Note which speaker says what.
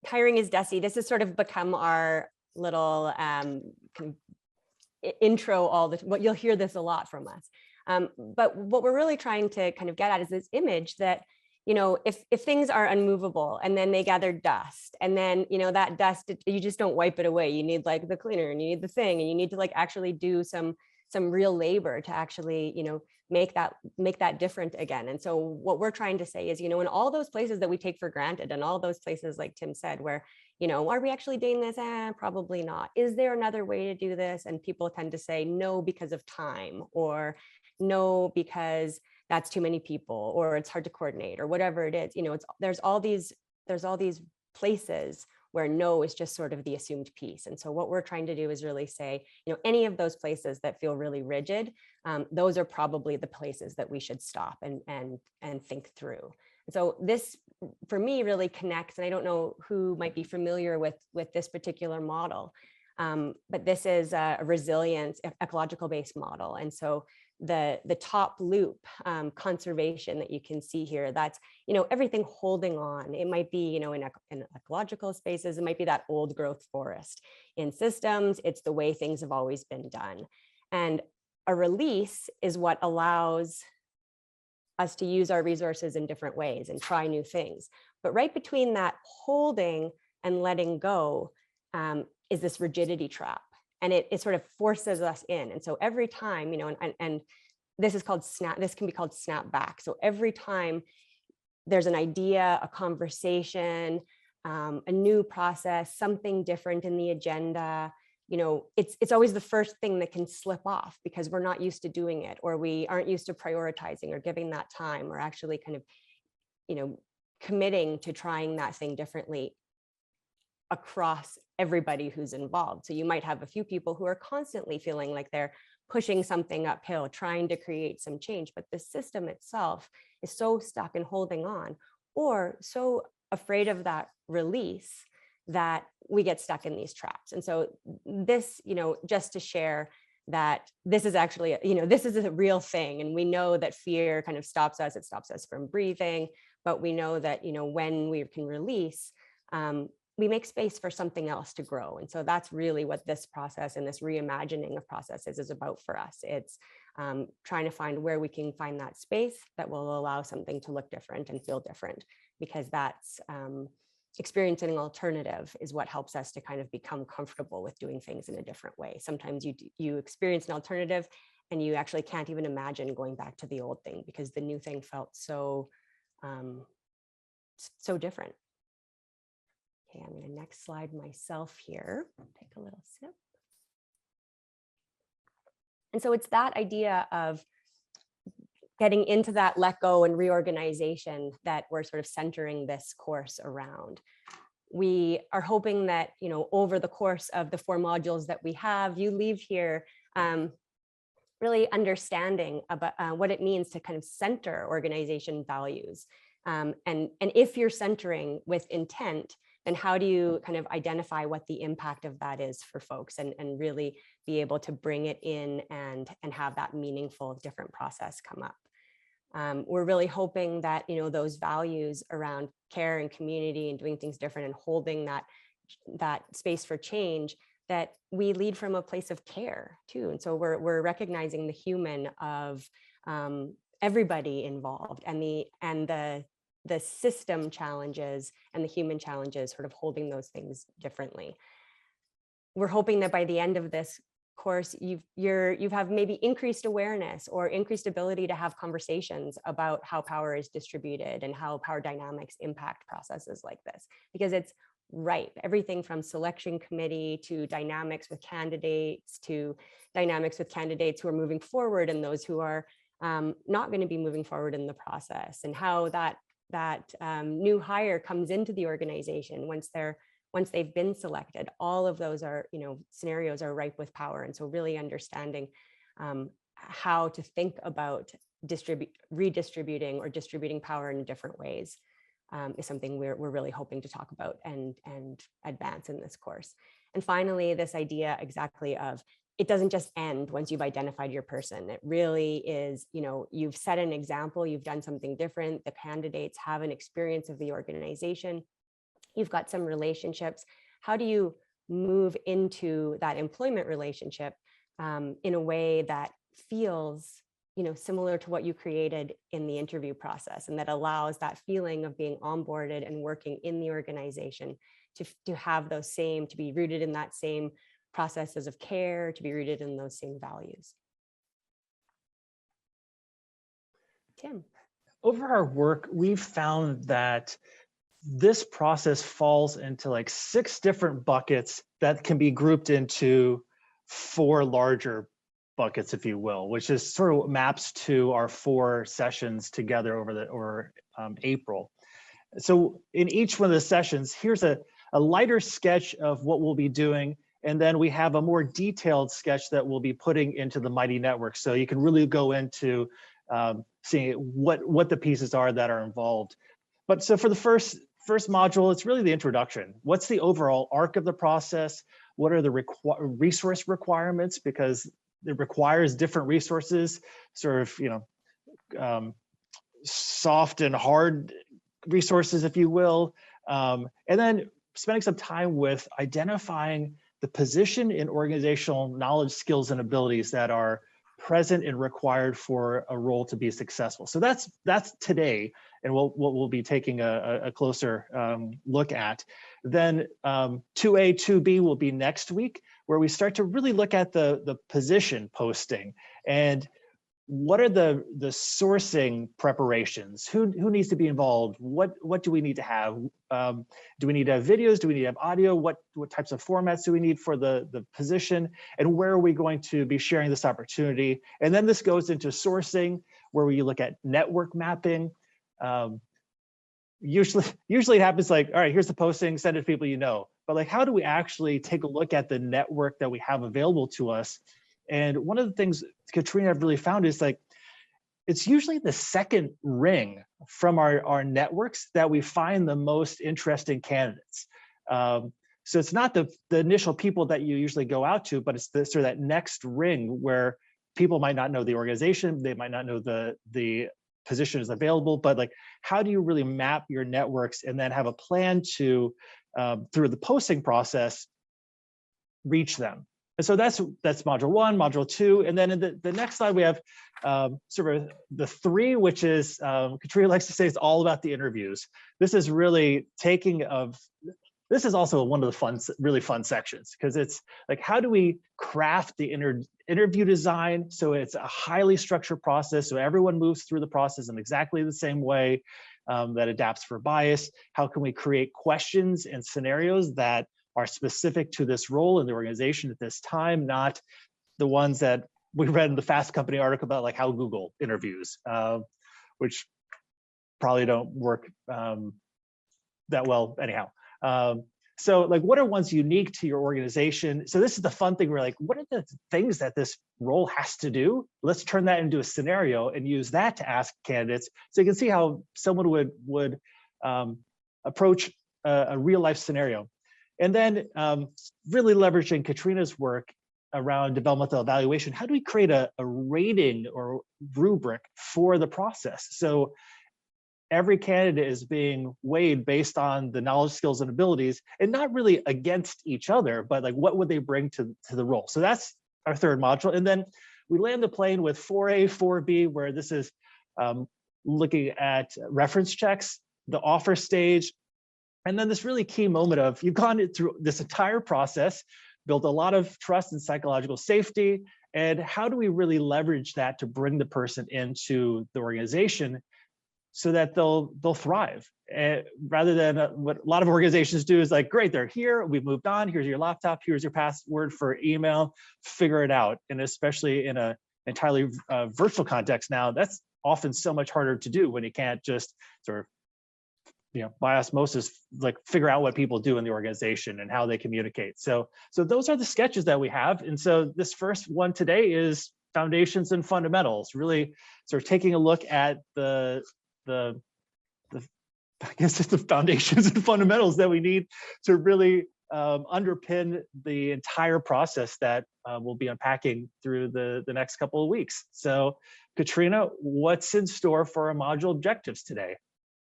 Speaker 1: hiring is dusty. This has sort of become our little intro what you'll hear this a lot from us. But what we're really trying to kind of get at is this image that, if things are unmovable and then they gather dust, and then, that dust, you just don't wipe it away. You need like the cleaner, and you need the thing, and you need to like actually do some real labor to actually, make that different again. And so what we're trying to say is, in all those places that we take for granted, and all those places, like Tim said, where, are we actually doing this? Probably not. Is there another way to do this? And people tend to say no because of time, or no because that's too many people, or it's hard to coordinate, or whatever it is. There's all these places where no is just sort of the assumed piece. And so what we're trying to do is really say, any of those places that feel really rigid, those are probably the places that we should stop and think through. And so this, for me, really connects, and I don't know who might be familiar with this particular model, but this is a resilience, ecological based model. And so the top loop, conservation that you can see here, that's, everything holding on. It might be, in ecological spaces, it might be that old growth forest. In systems, it's the way things have always been done. And a release is what allows us to use our resources in different ways and try new things. But right between that holding and letting go is this rigidity trap. And it sort of forces us in. And so every time, and this is called this can be called snap back. So every time there's an idea, a conversation, a new process, something different in the agenda, it's always the first thing that can slip off because we're not used to doing it, or we aren't used to prioritizing or giving that time, or actually kind of, committing to trying that thing differently across everybody who's involved. So you might have a few people who are constantly feeling like they're pushing something uphill, trying to create some change, but the system itself is so stuck and holding on, or so afraid of that release that we get stuck in these traps. And so this, just to share that this is actually, this is a real thing. And we know that fear kind of stops us, it stops us from breathing, but we know that, when we can release, we make space for something else to grow. And so that's really what this process and this reimagining of processes is about for us. It's trying to find where we can find that space that will allow something to look different and feel different, because that's experiencing an alternative is what helps us to kind of become comfortable with doing things in a different way. Sometimes you experience an alternative and you actually can't even imagine going back to the old thing because the new thing felt so different. Okay, I'm going to next slide myself here. Take a little sip. And so it's that idea of getting into that let go and reorganization that we're sort of centering this course around. We are hoping that, over the course of the 4 modules that we have, you leave here really understanding about what it means to kind of center organization values. And if you're centering with intent, then how do you kind of identify what the impact of that is for folks and really be able to bring it in and have that meaningful different process come up. We're really hoping that, those values around care and community and doing things different and holding that space for change, that we lead from a place of care too. And so we're recognizing the human of everybody involved and the system challenges and the human challenges, sort of holding those things differently. We're hoping that by the end of this course, you have maybe increased awareness or increased ability to have conversations about how power is distributed and how power dynamics impact processes like this, because it's ripe. Everything from selection committee to dynamics with candidates who are moving forward and those who are not going to be moving forward in the process, and how that new hire comes into the organization once they've been selected. All of those are, scenarios are ripe with power. And so really understanding how to think about redistributing or distributing power in different ways is something we're really hoping to talk about and advance in this course. And finally, this idea exactly of, it doesn't just end once you've identified your person. It really is, you've set an example, you've done something different, the candidates have an experience of the organization. you've got some relationships. How do you move into that employment relationship in a way that feels, similar to what you created in the interview process, and that allows that feeling of being onboarded and working in the organization to have those same, to be rooted in that same processes of care, to be rooted in those same values. Tim.
Speaker 2: Over our work, we've found that this process falls into like 6 different buckets that can be grouped into 4 larger buckets, if you will, which is sort of maps to our 4 sessions together over April. So in each one of the sessions, here's a lighter sketch of what we'll be doing. And then we have a more detailed sketch that we'll be putting into the Mighty Network. So you can really go into seeing what the pieces are that are involved. But so for the first module, it's really the introduction. What's the overall arc of the process? What are the resource requirements? Because it requires different resources, sort of, soft and hard resources, if you will. And then spending some time with identifying the position in organizational knowledge, skills, and abilities that are present and required for a role to be successful. So that's today, and what we'll be taking a closer look at. Then 2A, 2B will be next week, where we start to really look at the position posting and what are the sourcing preparations? Who needs to be involved? What do we need to have? Do we need to have videos? Do we need to have audio? What types of formats do we need for the position? And where are we going to be sharing this opportunity? And then this goes into sourcing, where we look at network mapping. Usually it happens like, all right, here's the posting, send it to people you know. But like, how do we actually take a look at the network that we have available to us? And one of the things Katrina have really found is like, it's usually the second ring from our networks that we find the most interesting candidates. So it's not the initial people that you usually go out to, but it's sort of that next ring where people might not know the organization, they might not know the position is available, but like, how do you really map your networks and then have a plan to, through the posting process, reach them? And so that's module 1, module 2, and then in the next slide we have sort of the 3, which is Katrina likes to say it's all about the interviews. This is really this is also one of the really fun sections, because it's like, how do we craft the interview design so it's a highly structured process, so everyone moves through the process in exactly the same way, that adapts for bias? How can we create questions and scenarios that are specific to this role in the organization at this time, not the ones that we read in the Fast Company article about like how Google interviews, which probably don't work that well anyhow. So like, what are ones unique to your organization? So this is the fun thing. We're like, what are the things that this role has to do? Let's turn that into a scenario and use that to ask candidates. So you can see how someone would approach a real life scenario. And then really leveraging Katrina's work around developmental evaluation, how do we create a rating or rubric for the process? So every candidate is being weighed based on the knowledge, skills, and abilities, and not really against each other, but like, what would they bring to the role? So that's our 3rd module. And then we land the plane with 4A, 4B, where this is looking at reference checks, the offer stage, and then this really key moment of, you've gone through this entire process, built a lot of trust and psychological safety, and how do we really leverage that to bring the person into the organization so that they'll thrive? Rather than what a lot of organizations do is like, great, they're here, we've moved on, here's your laptop, here's your password for email, figure it out. And especially in a entirely virtual context now, that's often so much harder to do when you can't just sort of, by osmosis, like figure out what people do in the organization and how they communicate. So those are the sketches that we have. And so this first one today is foundations and fundamentals, really sort of taking a look at the I guess it's the foundations and fundamentals that we need to really underpin the entire process that we'll be unpacking through the next couple of weeks. So Katrina, what's in store for our module objectives today?